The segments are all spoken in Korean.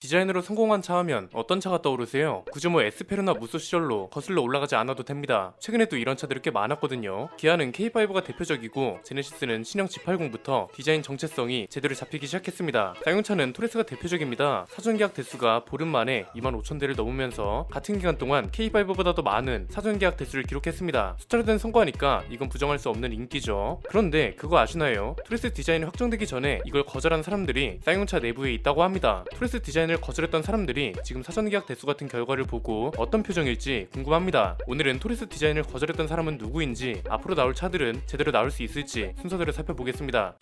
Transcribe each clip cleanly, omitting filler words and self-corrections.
디자인으로 성공한 차 하면 어떤 차가 떠오르세요? 굳이 뭐 에스페르나 무쏘 시절로 거슬러 올라가지 않아도 됩니다. 최근에도 이런 차들이 꽤 많았거든요. 기아는 K5가 대표적이고 제네시스는 신형 G80부터 디자인 정체성이 제대로 잡히기 시작했습니다. 쌍용차는 토레스가 대표적입니다. 사전 계약 대수가 보름 만에 25,000대를 넘으면서 같은 기간 동안 K5보다도 많은 사전 계약 대수를 기록했습니다. 숫자로 된 성과니까 이건 부정할 수 없는 인기죠. 그런데 그거 아시나요? 토레스 디자인이 확정되기 전에 이걸 거절한 사람들이 쌍용차 내부에 있다고 합니다. 토레스 디자인을 거절했던 사람들이 지금 사전 계약 대수 같은 결과를 보고 어떤 표정일지 궁금합니다. 오늘은 토레스 디자인을 거절했던 사람은 누구인지, 앞으로 나올 차들은 제대로 나올 수 있을지 순서대로 살펴보겠습니다.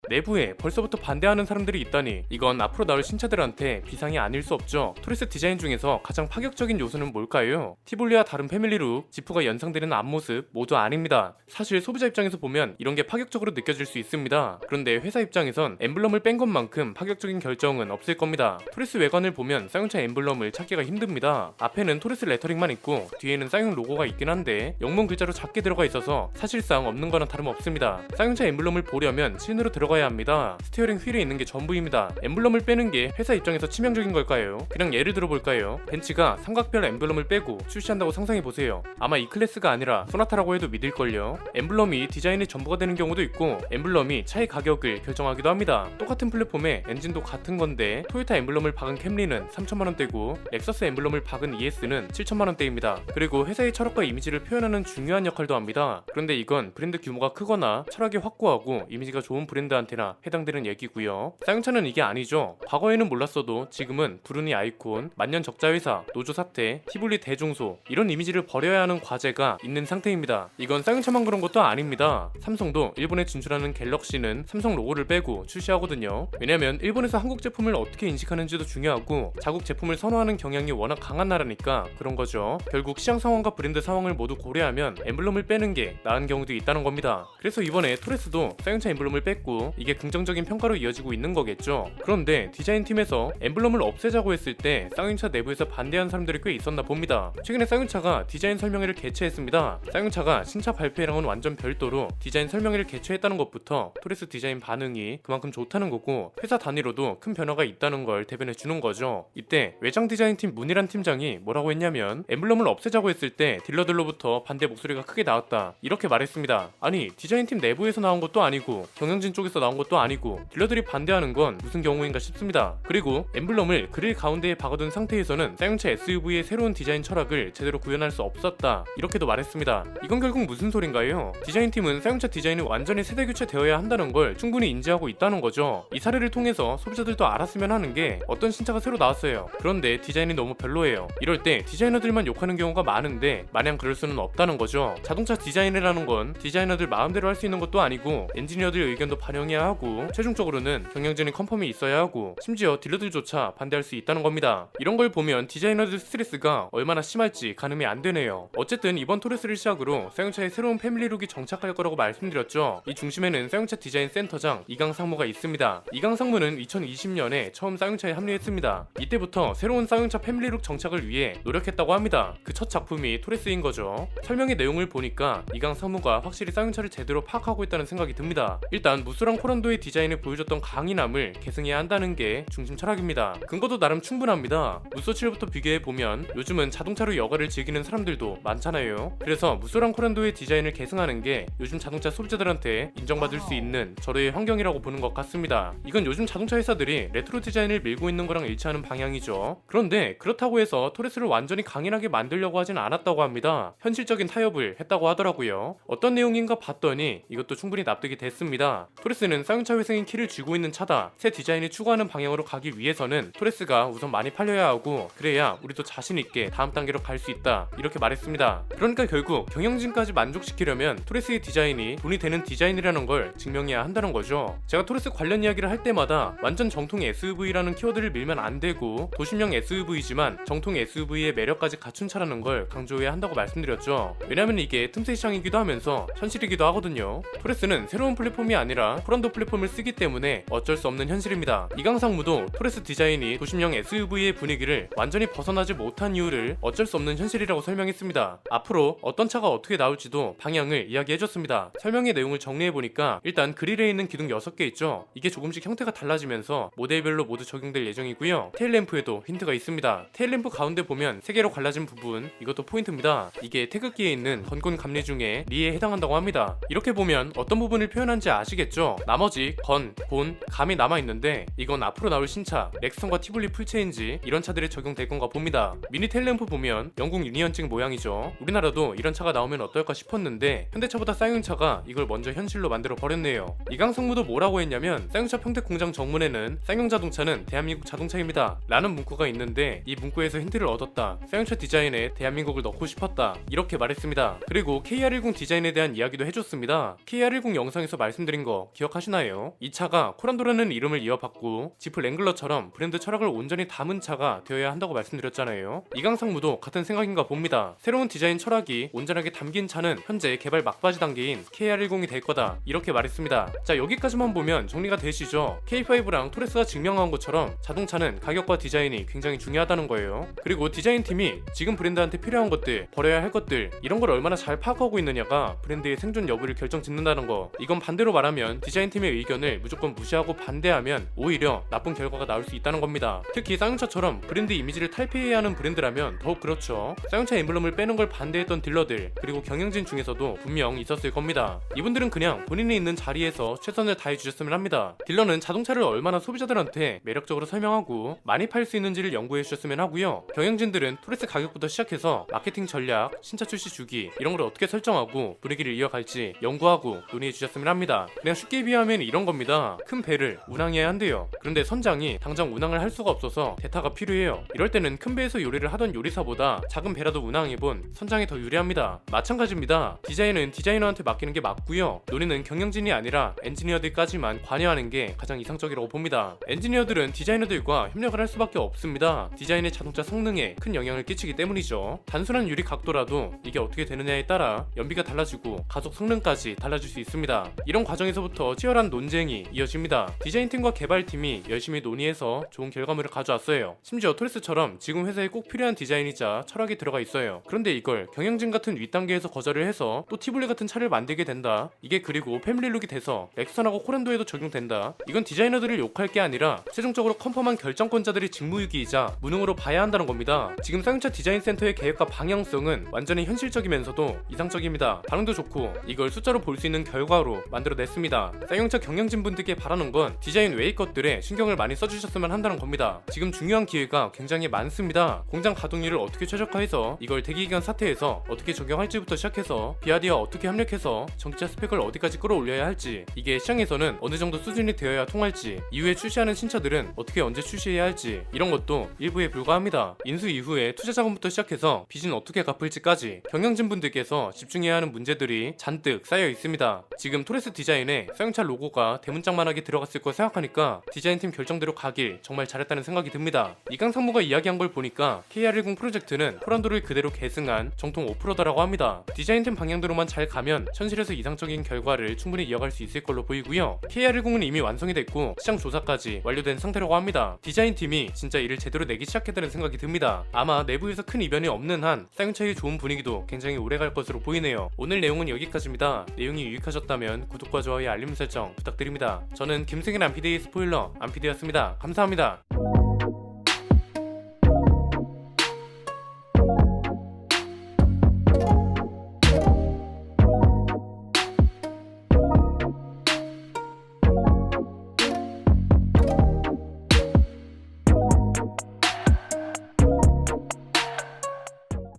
내부에 벌써부터 반대하는 사람들이 있다니 이건 앞으로 나올 신차들한테 비상이 아닐 수 없죠. 토레스 디자인 중에서 가장 파격적인 요소는 뭘까요? 티볼리와 다른 패밀리룩, 지프가 연상되는 앞모습 모두 아닙니다. 사실 소비자 입장에서 보면 이런 게 파격적으로 느껴질 수 있습니다. 그런데 회사 입장에선 엠블럼을 뺀 것만큼 파격적인 결정은 없을 겁니다. 토레스 외관을 보면 쌍용차 엠블럼을 찾기가 힘듭니다. 앞에는 토레스 레터링만 있고 뒤에는 쌍용 로고가 있긴 한데 영문 글자로 작게 들어가 있어서 사실상 없는 거나 다름없습니다. 쌍용차 엠블럼을 보려면 신으로 들어가야 합니다. 스티어링 휠에 있는 게 전부입니다. 엠블럼을 빼는 게 회사 입장에서 치명적인 걸까요? 그냥 예를 들어볼까요? 벤츠가 삼각별 엠블럼을 빼고 출시한다고 상상해보세요. 아마 이 클래스가 아니라 소나타라고 해도 믿을걸요? 엠블럼이 디자인의 전부가 되는 경우도 있고 엠블럼이 차의 가격을 결정하기도 합니다. 똑같은 플랫폼에 엔진도 같은 건데 토요타 엠블럼을 박은 캠리는 3천만원대고 렉서스 엠블럼을 박은 ES는 7천만원대입니다. 그리고 회사의 철학과 이미지를 표현하는 중요한 역할도 합니다. 그런데 이건 브랜드 규모가 크거나 철학이 확고하고 이미지가 좋은 브랜드한테나 해당되는 얘기고요. 쌍용차는 이게 아니죠. 과거에는 몰랐어도 지금은 브루니 아이콘, 만년 적자회사, 노조 사태, 티볼리 대중소 이런 이미지를 버려야 하는 과제가 있는 상태입니다. 이건 쌍용차만 그런 것도 아닙니다. 삼성도 일본에 진출하는 갤럭시는 삼성 로고를 빼고 출시하거든요. 왜냐면 일본에서 한국 제품을 어떻게 인식하는지도 중요하고 자국 제품을 선호하는 경향이 워낙 강한 나라니까 그런 거죠. 결국 시장 상황과 브랜드 상황을 모두 고려하면 엠블럼을 빼는 게 나은 경우도 있다는 겁니다. 그래서 이번에 토레스도 쌍용차 엠블럼을 뺐고 이게 긍정적인 평가로 이어지고 있는 거겠죠. 그런데 디자인팀에서 엠블럼을 없애자고 했을 때 쌍용차 내부에서 반대한 사람들이 꽤 있었나 봅니다. 최근에 쌍용차가 디자인 설명회를 개최했습니다. 쌍용차가 신차 발표회랑은 완전 별도로 디자인 설명회를 개최했다는 것부터 토레스 디자인 반응이 그만큼 좋다는 거고 회사 단위로도 큰 변화가 있다는 걸 대변해 주는 거죠. 이때 외장 디자인팀 문희란 팀장이 뭐라고 했냐면 엠블럼을 없애자고 했을 때 딜러들로부터 반대 목소리가 크게 나왔다 이렇게 말했습니다. 아니 디자인팀 내부에서 나온 것도 아니고 경영진 쪽에서 나온 것도 아니고 딜러들이 반대하는 건 무슨 경우인가 싶습니다. 그리고 엠블럼을 그릴 가운데에 박아둔 상태에서는 쌍용차 SUV의 새로운 디자인 철학을 제대로 구현할 수 없었다 이렇게도 말했습니다. 이건 결국 무슨 소린가요? 디자인팀은 쌍용차 디자인이 완전히 세대 교체되어야 한다는 걸 충분히 인지하고 있다는 거죠. 이 사례를 통해서 소비자들도 알았으면 하는 게 어떤 신차가 새로 나왔어요. 그런데 디자인이 너무 별로예요. 이럴 때 디자이너들만 욕하는 경우가 많은데 마냥 그럴 수는 없다는 거죠. 자동차 디자인이라는 건 디자이너들 마음대로 할 수 있는 것도 아니고 엔지니어들 의견도 반영해야 하고 최종적으로는 경영진의 컨펌이 있어야 하고 심지어 딜러들조차 반대할 수 있다는 겁니다. 이런 걸 보면 디자이너들 스트레스가 얼마나 심할지 가늠이 안 되네요. 어쨌든 이번 토레스를 시작으로 쌍용차의 새로운 패밀리룩이 정착할 거라고 말씀드렸죠. 이 중심에는 쌍용차 디자인 센터장 이강 상무가 있습니다. 이강 상무는 2020년에 처음 쌍용차에 합류했습니다. 이때부터 새로운 쌍용차 패밀리룩 정착을 위해 노력했다고 합니다. 그 첫 작품이 토레스인 거죠. 설명의 내용을 보니까 이강 상무가 확실히 쌍용차를 제대로 파악하고 있다는 생각이 듭니다. 일단 무스랑 코란도의 디자인을 보여줬던 강인함을 계승해야 한다는 게 중심 철학입니다. 근거도 나름 충분합니다. 무쏘7부터 비교해보면 요즘은 자동차로 여가를 즐기는 사람들도 많잖아요. 그래서 무쏘랑 코란도의 디자인을 계승하는 게 요즘 자동차 소비자들한테 인정받을 수 있는 절호의 환경이라고 보는 것 같습니다. 이건 요즘 자동차 회사들이 레트로 디자인을 밀고 있는 거랑 일치하는 방향이죠. 그런데 그렇다고 해서 토레스를 완전히 강인하게 만들려고 하진 않았다고 합니다. 현실적인 타협을 했다고 하더라고요. 어떤 내용인가 봤더니 이것도 충분히 납득이 됐습니다. 토레스는 쌍용차 회생인 키를 쥐고 있는 차다. 새 디자인을 추구하는 방향으로 가기 위해서는 토레스가 우선 많이 팔려야 하고 그래야 우리도 자신있게 다음 단계로 갈 수 있다 이렇게 말했습니다. 그러니까 결국 경영진까지 만족시키려면 토레스의 디자인이 돈이 되는 디자인이라는 걸 증명해야 한다는 거죠. 제가 토레스 관련 이야기를 할 때마다 완전 정통 SUV라는 키워드를 밀면 안 되고 도심형 SUV지만 정통 SUV의 매력까지 갖춘 차라는 걸 강조해야 한다고 말씀드렸죠. 왜냐면 이게 틈새 시장이기도 하면서 현실이기도 하거든요. 토레스는 새로운 플랫폼이 아니라 코란도 코란도 플랫폼을 쓰기 때문에 어쩔 수 없는 현실입니다. 이강상무도 토레스 디자인이 도심형 SUV의 분위기를 완전히 벗어나지 못한 이유를 어쩔 수 없는 현실이라고 설명했습니다. 앞으로 어떤 차가 어떻게 나올지도 방향을 이야기해줬습니다. 설명의 내용을 정리해보니까 일단 그릴에 있는 기둥 6개 있죠. 이게 조금씩 형태가 달라지면서 모델별로 모두 적용될 예정이고요. 테일램프에도 힌트가 있습니다. 테일램프 가운데 보면 3개로 갈라진 부분, 이것도 포인트입니다. 이게 태극기에 있는 건곤 감리 중에 리에 해당한다고 합니다. 이렇게 보면 어떤 부분을 표현한지 아시겠죠? 나머지 건, 곤, 감이 남아있는데 이건 앞으로 나올 신차 렉스턴과 티볼리 풀체인지 이런 차들에 적용될 건가 봅니다. 미니 테일램프 보면 영국 유니언증 모양이죠. 우리나라도 이런 차가 나오면 어떨까 싶었는데 현대차보다 쌍용차가 이걸 먼저 현실로 만들어 버렸네요. 이강성무도 뭐라고 했냐면 쌍용차 평택 공장 정문에는 쌍용 자동차는 대한민국 자동차입니다 라는 문구가 있는데 이 문구에서 힌트를 얻었다. 쌍용차 디자인에 대한민국을 넣고 싶었다 이렇게 말했습니다. 그리고 KR10 디자인에 대한 이야기도 해줬습니다. KR10 영상에서 말씀드린 거 기억하시나요? 이 차가 코란도라는 이름을 이어받고 지프 랭글러처럼 브랜드 철학을 온전히 담은 차가 되어야 한다고 말씀드렸잖아요. 이강상무도 같은 생각인가 봅니다. 새로운 디자인 철학이 온전하게 담긴 차는 현재 개발 막바지 단계인 KR10이 될 거다 이렇게 말했습니다. 자, 여기까지만 보면 정리가 되시죠? K5랑 토레스가 증명한 것처럼 자동차는 가격과 디자인이 굉장히 중요하다는 거예요. 그리고 디자인팀이 지금 브랜드한테 필요한 것들, 버려야 할 것들 이런 걸 얼마나 잘 파악하고 있느냐가 브랜드의 생존 여부를 결정짓는다는 거. 이건 반대로 말하면 디자인팀의 의견을 무조건 무시하고 반대하면 오히려 나쁜 결과가 나올 수 있다는 겁니다. 특히 쌍용차처럼 브랜드 이미지를 탈피해야 하는 브랜드라면 더욱 그렇죠. 쌍용차 엠블럼을 빼는 걸 반대했던 딜러들 그리고 경영진 중에서도 분명 있었을 겁니다. 이분들은 그냥 본인이 있는 자리에서 최선을 다해 주셨으면 합니다. 딜러는 자동차를 얼마나 소비자들한테 매력적으로 설명하고 많이 팔 수 있는지를 연구해 주셨으면 하고요. 경영진들은 토레스 가격부터 시작해서 마케팅 전략, 신차 출시 주기 이런 걸 어떻게 설정하고 분위기를 이어갈지 연구하고 논의해 주셨으면 합니다. 그냥 쉽게 비하면 이런 겁니다. 큰 배를 운항해야 한대요. 그런데 선장이 당장 운항을 할 수가 없어서 대타가 필요해요. 이럴 때는 큰 배에서 요리를 하던 요리사보다 작은 배라도 운항해본 선장이 더 유리합니다. 마찬가지입니다. 디자인은 디자이너한테 맡기는 게 맞고요. 논의는 경영진이 아니라 엔지니어들까지만 관여하는 게 가장 이상적이라고 봅니다. 엔지니어들은 디자이너들과 협력을 할 수밖에 없습니다. 디자인의 자동차 성능에 큰 영향을 끼치기 때문이죠. 단순한 유리 각도라도 이게 어떻게 되느냐에 따라 연비가 달라지고 가속 성능까지 달라질 수 있습니다. 이런 과정에서부터 치열한 논쟁이 이어집니다. 디자인팀과 개발팀이 열심히 논의해서 좋은 결과물을 가져왔어요. 심지어 토레스처럼 지금 회사에 꼭 필요한 디자인이자 철학이 들어가 있어요. 그런데 이걸 경영진 같은 윗단계에서 거절을 해서 또 티볼리 같은 차를 만들게 된다. 이게 그리고 패밀리룩이 돼서 렉스턴하고 코란도에도 적용된다. 이건 디자이너들을 욕할 게 아니라 최종적으로 컨펌한 결정권자들의 직무유기이자 무능으로 봐야 한다는 겁니다. 지금 쌍용차 디자인 센터의 계획과 방향성은 완전히 현실적이면서도 이상적입니다. 반응도 좋고 이걸 숫자로 볼 수 있는 결과로 만들어냈습니다. 쌍용차 경영진분들께 바라는 건 디자인 외의 것들에 신경을 많이 써주셨으면 한다는 겁니다. 지금 중요한 기회가 굉장히 많습니다. 공장 가동률을 어떻게 최적화해서 이걸 대기기간 사태에서 어떻게 적용할지부터 시작해서 비아디와 어떻게 협력해서 전기차 스펙을 어디까지 끌어올려야 할지, 이게 시장에서는 어느 정도 수준이 되어야 통할지, 이후에 출시하는 신차들은 어떻게 언제 출시해야 할지 이런 것도 일부에 불과합니다. 인수 이후에 투자 자금부터 시작해서 빚은 어떻게 갚을지까지 경영진분들께서 집중해야 하는 문제들이 잔뜩 쌓여 있습니다. 지금 토레스 디자인에 쌍용차 로고가 대문짝만하게 들어갔을 거 생각하니까 디자인팀 결정대로 가길 정말 잘했다는 생각이 듭니다. 이강상무가 이야기한 걸 보니까 KR10 프로젝트는 코란도를 그대로 계승한 정통 오프로더라고 합니다. 디자인팀 방향대로만 잘 가면 현실에서 이상적인 결과를 충분히 이어갈 수 있을 걸로 보이고요. KR10은 이미 완성이 됐고 시장 조사까지 완료된 상태라고 합니다. 디자인팀이 진짜 일을 제대로 내기 시작했다는 생각이 듭니다. 아마 내부에서 큰 이변이 없는 한 쌍용차의 좋은 분위기도 굉장히 오래갈 것으로 보이네요. 오늘 내용은 여기까지입니다. 내용이 유익하셨다면 구독과 좋아요, 알림 설정 부탁드립니다. 저는 김승일 안피디의 스포일러 안피디였습니다. 감사합니다.